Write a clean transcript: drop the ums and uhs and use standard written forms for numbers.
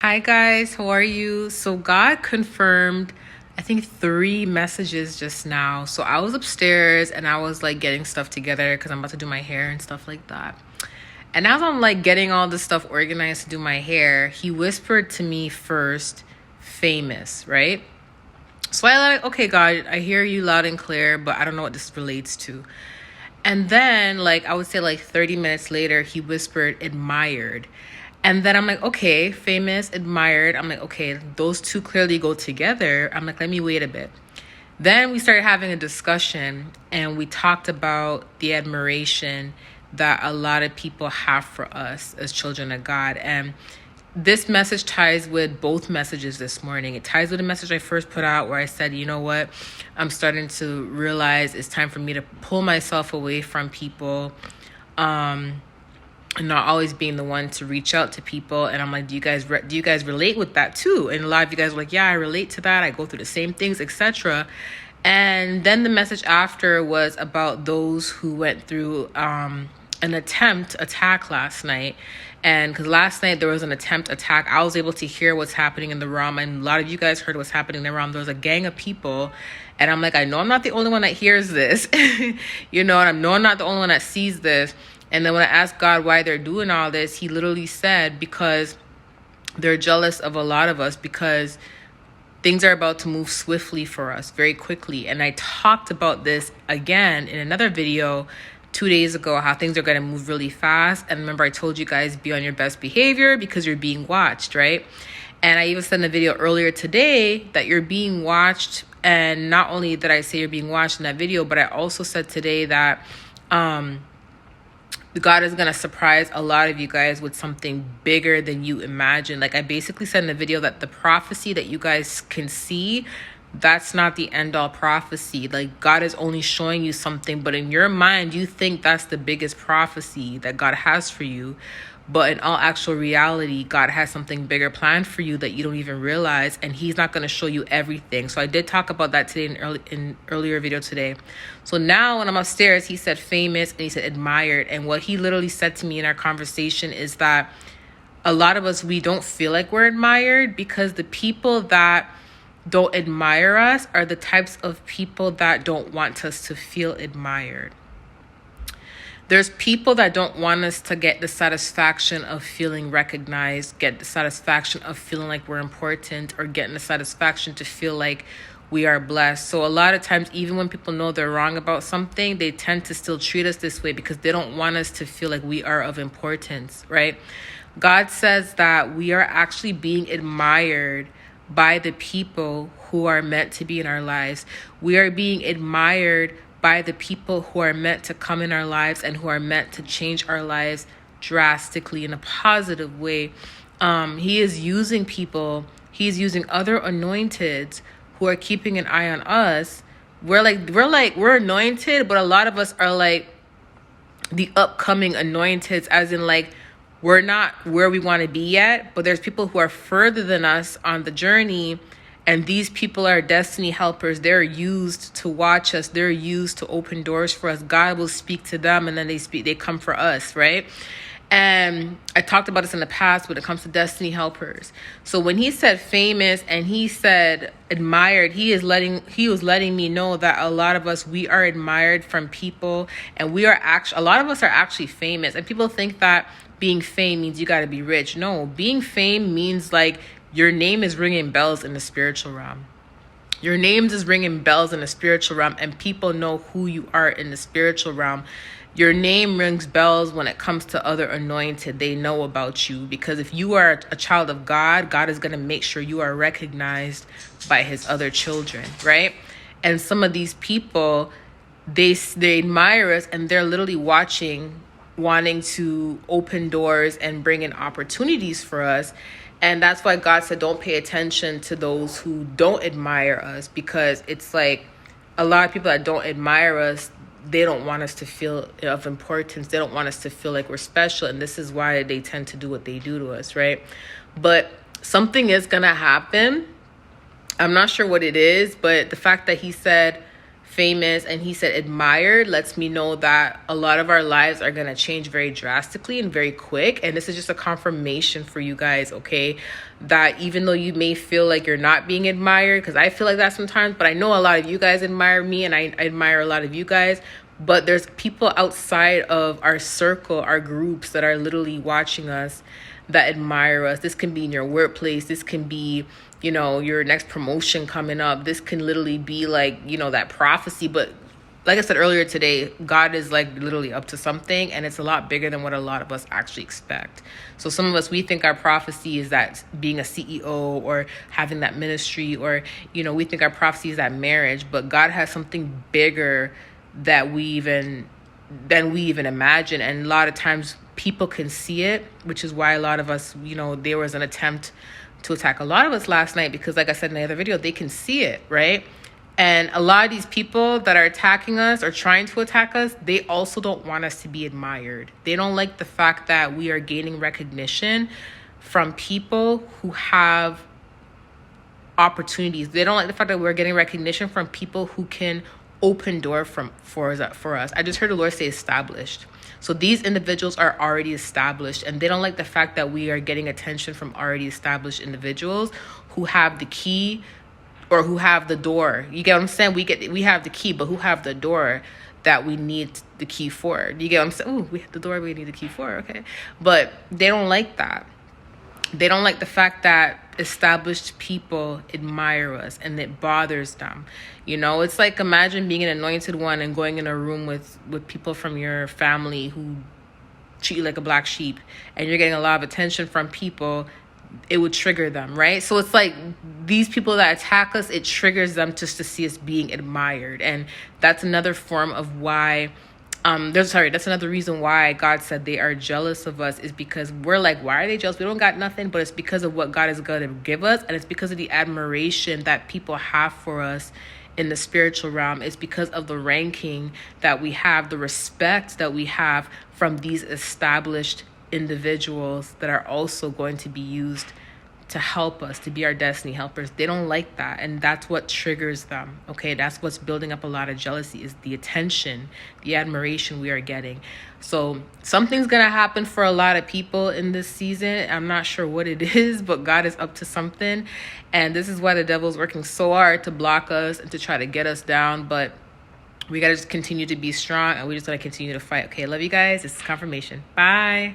Hi guys, how are you? So God confirmed, I think 3 messages just now. So I was upstairs and I was like getting stuff together because I'm about to do my hair and stuff like that. And as I'm like getting all this stuff organized to do my hair, he whispered to me first, famous, right? So I like, okay, God, I hear you loud and clear, but I don't know what this relates to. And then, like, I would say like 30 minutes later, he whispered, admired. And then I'm like, okay, famous, admired. I'm like, okay, those two clearly go together. I'm like, let me wait a bit. Then we started having a discussion and we talked about the admiration that a lot of people have for us as children of God. And this message ties with both messages this morning. It ties with the message I first put out where I said, you know what? I'm starting to realize it's time for me to pull myself away from people. And not always being the one to reach out to people. And I'm like, do you guys relate with that too? And a lot of you guys were like, yeah, I relate to that. I go through the same things, etc. And then the message after was about those who went through an attempt attack last night. And because last night there was an attempt attack, I was able to hear what's happening in the realm. And a lot of you guys heard what's happening in the realm. There was a gang of people. And I'm like, I know I'm not the only one that hears this. You know, and I know I'm not the only one that sees this. And then when I asked God why they're doing all this, he literally said, because they're jealous of a lot of us, because things are about to move swiftly for us very quickly. And I talked about this again in another video 2 days ago, how things are going to move really fast. And remember, I told you guys, be on your best behavior because you're being watched, right? And I even said in a video earlier today that you're being watched. And not only did I say you're being watched in that video, but I also said today that God is going to surprise a lot of you guys with something bigger than you imagine. Like I basically said in the video that the prophecy that you guys can see, that's not the end all prophecy. Like God is only showing you something, but in your mind, you think that's the biggest prophecy that God has for you. But in all actual reality, God has something bigger planned for you that you don't even realize, and he's not going to show you everything. So I did talk about that today in earlier video today. So now when I'm upstairs, he said famous and he said admired. And what he literally said to me in our conversation is that a lot of us, we don't feel like we're admired because the people that don't admire us are the types of people that don't want us to feel admired. There's people that don't want us to get the satisfaction of feeling recognized, get the satisfaction of feeling like we're important, or getting the satisfaction to feel like we are blessed. So a lot of times, even when people know they're wrong about something, they tend to still treat us this way because they don't want us to feel like we are of importance, right? God says that we are actually being admired by the people who are meant to be in our lives. We are being admired by the people who are meant to come in our lives and who are meant to change our lives drastically in a positive way. He is using people. He's using other anointeds who are keeping an eye on us. We're anointed, but a lot of us are like the upcoming anointeds, as in like we're not where we want to be yet, but there's people who are further than us on the journey. And these people are destiny helpers. They're used to watch us. They're used to open doors for us. God will speak to them and then they come for us, right? And I talked about this in the past when it comes to destiny helpers. So when he said famous and he said admired, he was letting me know that a lot of us, we are admired from people, and a lot of us are actually famous. And people think that being famous means you got to be rich. No, being famous means like your name is ringing bells in the spiritual realm. Your name is ringing bells in the spiritual realm, and people know who you are in the spiritual realm. Your name rings bells when it comes to other anointed. They know about you because if you are a child of God, God is going to make sure you are recognized by his other children, right? And some of these people, they admire us, and they're literally wanting to open doors and bring in opportunities for us. And that's why God said, don't pay attention to those who don't admire us, because it's like a lot of people that don't admire us, they don't want us to feel of importance. They don't want us to feel like we're special. And this is why they tend to do what they do to us, right? But something is going to happen. I'm not sure what it is, but the fact that he said famous, and he said admired, lets me know that a lot of our lives are going to change very drastically and very quick. And this is just a confirmation for you guys, okay, that even though you may feel like you're not being admired, because I feel like that sometimes, but I know a lot of you guys admire me, and I admire a lot of you guys, but there's people outside of our circle, our groups, that are literally watching us, that admire us. This can be in your workplace. This can be, you know, your next promotion coming up. This can literally be like, you know, that prophecy. But like I said earlier today, God is like literally up to something, and it's a lot bigger than what a lot of us actually expect. So some of us, we think our prophecy is that being a CEO or having that ministry, or, you know, we think our prophecy is that marriage, but God has something bigger than we even imagine. And a lot of times people can see it, which is why a lot of us, you know, there was an attempt to attack a lot of us last night, because like I said in the other video, they can see it, right? And a lot of these people that are attacking us or trying to attack us, they also don't want us to be admired. They don't like the fact that we are gaining recognition from people who have opportunities. They don't like the fact that we're getting recognition from people who can open door for us. I just heard the Lord say established. So these individuals are already established, and they don't like the fact that we are getting attention from already established individuals who have the key or who have the door. You get what I'm saying? We have the key, but who have the door that we need the key for. You get what I'm saying? Oh, we have the door we need the key for. Okay. But they don't like that. They don't like the fact that established people admire us, and it bothers them. You know, it's like, imagine being an anointed one and going in a room with people from your family who treat you like a black sheep, and you're getting a lot of attention from people. It would trigger them, right? So it's like these people that attack us, it triggers them just to see us being admired. And that's another form of why that's another reason why God said they are jealous of us, is because we're like, why are they jealous? We don't got nothing, but it's because of what God is going to give us. And it's because of the admiration that people have for us in the spiritual realm. It's because of the ranking that we have, the respect that we have from these established individuals that are also going to be used to help us, to be our destiny helpers. They don't like that, and that's what triggers them. Okay, that's what's building up a lot of jealousy, is the attention, the admiration we are getting. So something's gonna happen for a lot of people in this season. I'm not sure what it is, but God is up to something, and this is why the devil's working so hard to block us and to try to get us down. But we gotta just continue to be strong, and we just gotta continue to fight. Okay, love you guys. This is confirmation. Bye.